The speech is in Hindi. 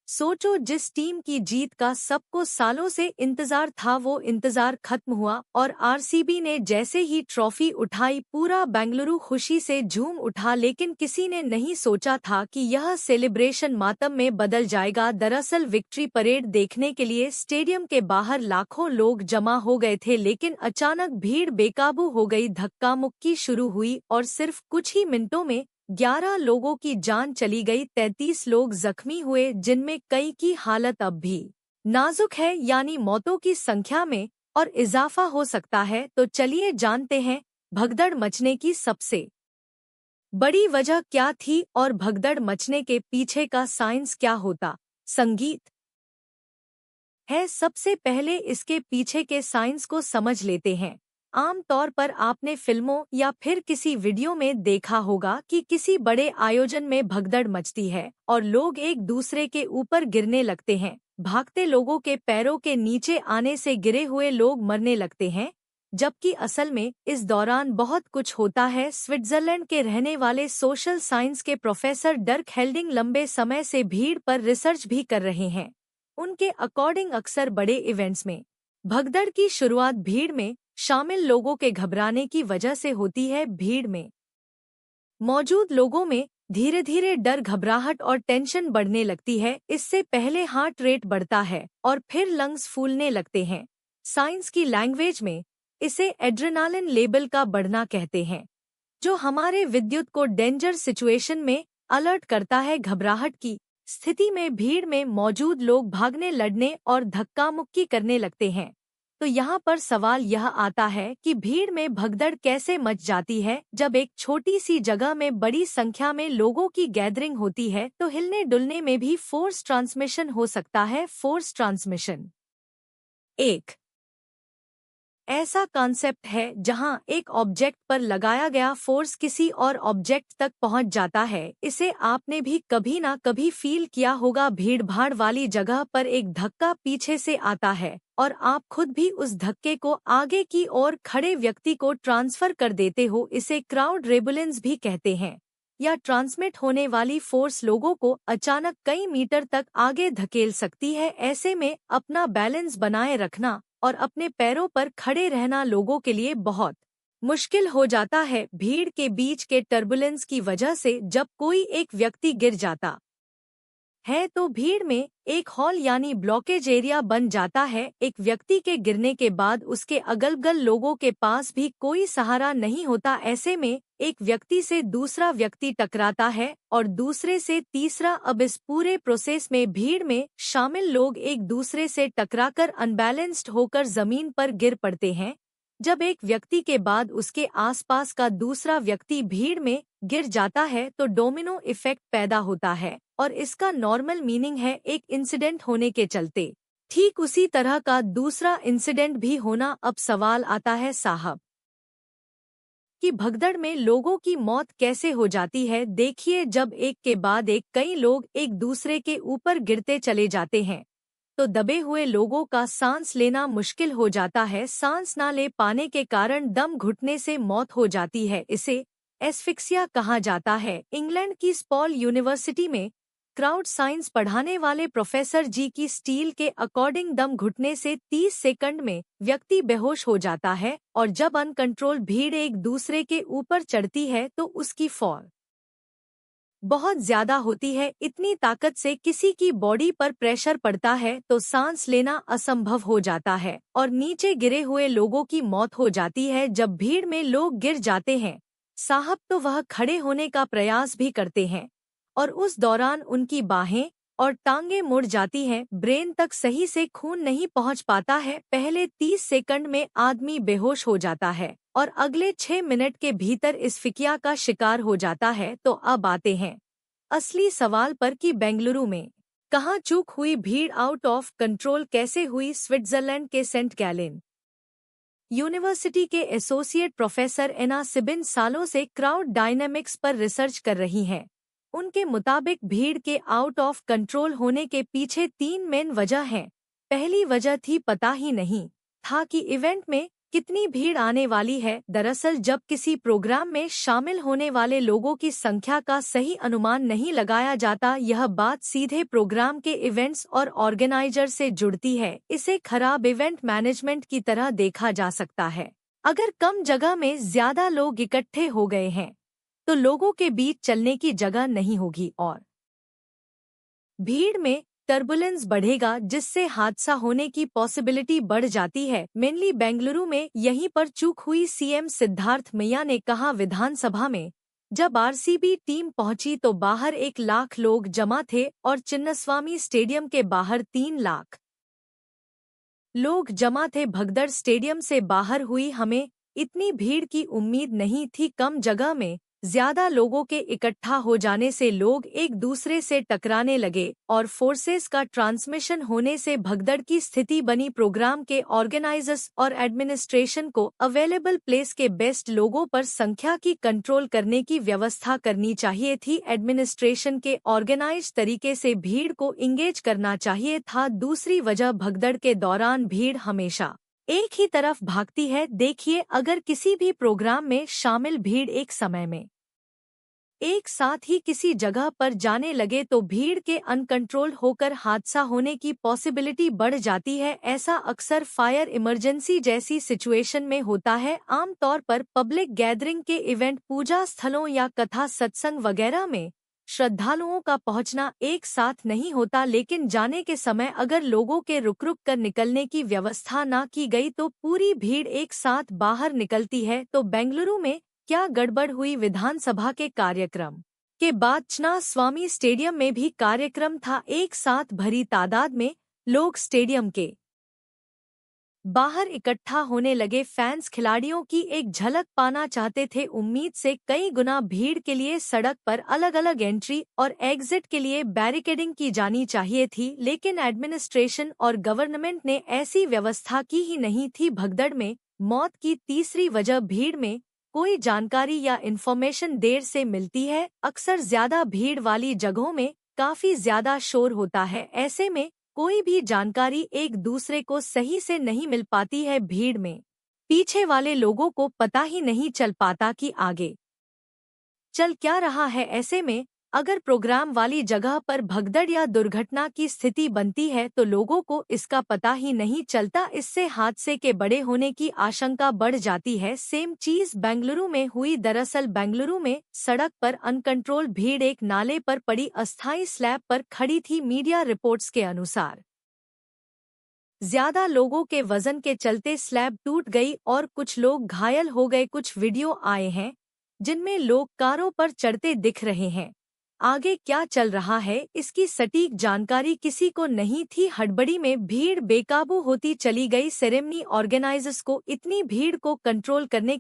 सोचो, जिस टीम की जीत का सबको सालों से इंतजार था वो इंतजार खत्म हुआ और आरसीबी ने जैसे ही ट्रॉफी उठाई पूरा बेंगलुरु खुशी से झूम उठा। लेकिन किसी ने नहीं सोचा था कि यह सेलिब्रेशन मातम में बदल जाएगा। दरअसल विक्ट्री परेड देखने के लिए स्टेडियम के बाहर लाखों लोग जमा हो गए थे, लेकिन अचानक भीड़ बेकाबू हो गई। धक्का मुक्की शुरू हुई और सिर्फ कुछ ही मिनटों में 11 लोगों की जान चली गई, 33 लोग जख्मी हुए, जिनमें कई की हालत अब भी नाजुक है, यानी मौतों की संख्या में और इजाफा हो सकता है। तो चलिए जानते हैं भगदड़ मचने की सबसे बड़ी वजह क्या थी और भगदड़ मचने के पीछे का साइंस क्या होता संगीत है। सबसे पहले इसके पीछे के साइंस को समझ लेते हैं। आम तौर पर आपने फिल्मों या फिर किसी वीडियो में देखा होगा कि किसी बड़े आयोजन में भगदड़ मचती है और लोग एक दूसरे के ऊपर गिरने लगते हैं। भागते लोगों के पैरों के नीचे आने से गिरे हुए लोग मरने लगते हैं, जबकि असल में इस दौरान बहुत कुछ होता है। स्विट्जरलैंड के रहने वाले सोशल साइंस के प्रोफेसर डर्क हेल्डिंग लंबे समय से भीड़ पर रिसर्च भी कर रहे हैं। उनके अकॉर्डिंग अक्सर बड़े इवेंट्स में भगदड़ की शुरुआत भीड़ में शामिल लोगों के घबराने की वजह से होती है। भीड़ में मौजूद लोगों में धीरे धीरे डर, घबराहट और टेंशन बढ़ने लगती है। इससे पहले हार्ट रेट बढ़ता है और फिर लंग्स फूलने लगते हैं। साइंस की लैंग्वेज में इसे एड्रेनालिन लेवल का बढ़ना कहते हैं, जो हमारे विद्युत को डेंजर सिचुएशन में अलर्ट करता है। घबराहट की स्थिति में भीड़ में मौजूद लोग भागने, लड़ने और धक्का मुक्की करने लगते हैं। तो यहाँ पर सवाल यह आता है कि भीड़ में भगदड़ कैसे मच जाती है। जब एक छोटी सी जगह में बड़ी संख्या में लोगों की गैदरिंग होती है तो हिलने डुलने में भी फोर्स ट्रांसमिशन हो सकता है। फोर्स ट्रांसमिशन एक ऐसा कॉन्सेप्ट है जहां एक ऑब्जेक्ट पर लगाया गया फोर्स किसी और ऑब्जेक्ट तक पहुंच जाता है। इसे आपने भी कभी ना कभी फील किया होगा। भीड़भाड़ वाली जगह पर एक धक्का पीछे से आता है और आप खुद भी उस धक्के को आगे की ओर खड़े व्यक्ति को ट्रांसफर कर देते हो। इसे क्राउड रेबुलेंस भी कहते हैं। या ट्रांसमिट होने वाली फोर्स लोगों को अचानक कई मीटर तक आगे धकेल सकती है। ऐसे में अपना बैलेंस बनाए रखना और अपने पैरों पर खड़े रहना लोगों के लिए बहुत मुश्किल हो जाता है। भीड़ के बीच के टर्बुलेंस की वजह से जब कोई एक व्यक्ति गिर जाता है तो भीड़ में एक हॉल यानी ब्लॉकेज एरिया बन जाता है। एक व्यक्ति के गिरने के बाद उसके अगल बगल लोगों के पास भी कोई सहारा नहीं होता। ऐसे में एक व्यक्ति से दूसरा व्यक्ति टकराता है और दूसरे से तीसरा। अब इस पूरे प्रोसेस में भीड़ में शामिल लोग एक दूसरे से टकराकर अनबैलेंस्ड होकर जमीन पर गिर पड़ते हैं। जब एक व्यक्ति के बाद उसके आसपास का दूसरा व्यक्ति भीड़ में गिर जाता है तो डोमिनो इफेक्ट पैदा होता है और इसका नॉर्मल मीनिंग है एक इंसिडेंट होने के चलते ठीक उसी तरह का दूसरा इंसिडेंट भी होना। अब सवाल आता है साहब कि भगदड़ में लोगों की मौत कैसे हो जाती है। देखिए, जब एक के बाद एक कई लोग एक दूसरे के ऊपर गिरते चले जाते हैं तो दबे हुए लोगों का सांस लेना मुश्किल हो जाता है। सांस ना ले पाने के कारण दम घुटने से मौत हो जाती है। इसे एस्फिक्सिया कहा जाता है। इंग्लैंड की स्पॉल यूनिवर्सिटी में क्राउड साइंस पढ़ाने वाले प्रोफेसर जी की स्टील के अकॉर्डिंग दम घुटने से 30 सेकंड में व्यक्ति बेहोश हो जाता है और जब अनकंट्रोल भीड़ एक दूसरे के ऊपर चढ़ती है तो उसकी फॉर बहुत ज्यादा होती है। इतनी ताकत से किसी की बॉडी पर प्रेशर पड़ता है तो सांस लेना असंभव हो जाता है और नीचे गिरे हुए लोगों की मौत हो जाती है। जब भीड़ में लोग गिर जाते हैं साहब तो वह खड़े होने का प्रयास भी करते हैं और उस दौरान उनकी बाहें और टांगे मुड़ जाती हैं। ब्रेन तक सही से खून नहीं पहुंच पाता है। पहले 30 सेकंड में आदमी बेहोश हो जाता है और अगले 6 मिनट के भीतर इस्फिकिया का शिकार हो जाता है। तो अब आते हैं असली सवाल पर कि बेंगलुरु में कहाँ चूक हुई। भीड़ आउट ऑफ कंट्रोल कैसे हुई। स्विट्जरलैंड के सेंट गैलेन यूनिवर्सिटी के एसोसिएट प्रोफेसर एना सिबिन सालों से क्राउड डायनेमिक्स पर रिसर्च कर रही हैं। उनके मुताबिक भीड़ के आउट ऑफ कंट्रोल होने के पीछे 3 मेन वजह हैं। पहली वजह थी पता ही नहीं था कि इवेंट में कितनी भीड़ आने वाली है। दरअसल जब किसी प्रोग्राम में शामिल होने वाले लोगों की संख्या का सही अनुमान नहीं लगाया जाता, यह बात सीधे प्रोग्राम के इवेंट्स और ऑर्गेनाइजर से जुड़ती है। इसे खराब इवेंट मैनेजमेंट की तरह देखा जा सकता है। अगर कम जगह में ज्यादा लोग इकट्ठे हो गए हैं तो लोगों के बीच चलने की जगह नहीं होगी और भीड़ में टर्बुलेंस बढ़ेगा, जिससे हादसा होने की पॉसिबिलिटी बढ़ जाती है। मेनली बेंगलुरु में यहीं पर चूक हुई। सीएम सिद्धार्थ मैया ने कहा, विधानसभा में जब आरसीबी टीम पहुंची तो बाहर 1 लाख लोग जमा थे और चिन्नस्वामी स्टेडियम के बाहर 3 लाख लोग जमा थे। भगदड़ स्टेडियम से बाहर हुई। हमें इतनी भीड़ की उम्मीद नहीं थी। कम जगह में ज्यादा लोगों के इकट्ठा हो जाने से लोग एक दूसरे से टकराने लगे और फोर्सेस का ट्रांसमिशन होने से भगदड़ की स्थिति बनी। प्रोग्राम के ऑर्गेनाइजर्स और एडमिनिस्ट्रेशन को अवेलेबल प्लेस के बेस्ट लोगों पर संख्या की कंट्रोल करने की व्यवस्था करनी चाहिए थी। एडमिनिस्ट्रेशन के ऑर्गेनाइज तरीके से भीड़ को इंगेज करना चाहिए था। दूसरी वजह, भगदड़ के दौरान भीड़ हमेशा एक ही तरफ भागती है। देखिए, अगर किसी भी प्रोग्राम में शामिल भीड़ एक समय में एक साथ ही किसी जगह पर जाने लगे तो भीड़ के अनकंट्रोल होकर हादसा होने की पॉसिबिलिटी बढ़ जाती है। ऐसा अक्सर फायर इमरजेंसी जैसी सिचुएशन में होता है। आमतौर पर पब्लिक गैदरिंग के इवेंट, पूजा स्थलों या कथा सत्संग वगैरह में श्रद्धालुओं का पहुंचना एक साथ नहीं होता, लेकिन जाने के समय अगर लोगों के रुक रुक कर निकलने की व्यवस्था ना की गई तो पूरी भीड़ एक साथ बाहर निकलती है। तो बेंगलुरु में क्या गड़बड़ हुई? विधानसभा के कार्यक्रम के बाद चिन्नास्वामी स्टेडियम में भी कार्यक्रम था। एक साथ भरी तादाद में लोग स्टेडियम के बाहर इकट्ठा होने लगे। फैंस खिलाड़ियों की एक झलक पाना चाहते थे। उम्मीद से कई गुना भीड़ के लिए सड़क पर अलग अलग एंट्री और एग्जिट के लिए बैरिकेडिंग की जानी चाहिए थी, लेकिन एडमिनिस्ट्रेशन और गवर्नमेंट ने ऐसी व्यवस्था की ही नहीं थी। भगदड़ में मौत की तीसरी वजह, भीड़ में कोई जानकारी या इन्फॉर्मेशन देर से मिलती है। अक्सर ज्यादा भीड़ वाली जगहों में काफी ज्यादा शोर होता है। ऐसे में कोई भी जानकारी एक दूसरे को सही से नहीं मिल पाती है। भीड़ में पीछे वाले लोगों को पता ही नहीं चल पाता कि आगे चल क्या रहा है। ऐसे में अगर प्रोग्राम वाली जगह पर भगदड़ या दुर्घटना की स्थिति बनती है तो लोगों को इसका पता ही नहीं चलता। इससे हादसे के बड़े होने की आशंका बढ़ जाती है। सेम चीज बेंगलुरु में हुई। दरअसल बेंगलुरु में सड़क पर अनकंट्रोल भीड़ एक नाले पर पड़ी अस्थायी स्लैब पर खड़ी थी। मीडिया रिपोर्ट्स के अनुसार ज्यादा लोगों के वजन के चलते स्लैब टूट गई और कुछ लोग घायल हो गए। कुछ वीडियो आए हैं जिनमें लोग कारों पर चढ़ते दिख रहे हैं। आगे क्या चल रहा है इसकी सटीक जानकारी किसी को नहीं थी। हड़बड़ी में भीड़ बेकाबू होती चली गई। सेरेमनी ऑर्गेनाइजर्स को इतनी भीड़ को कंट्रोल करने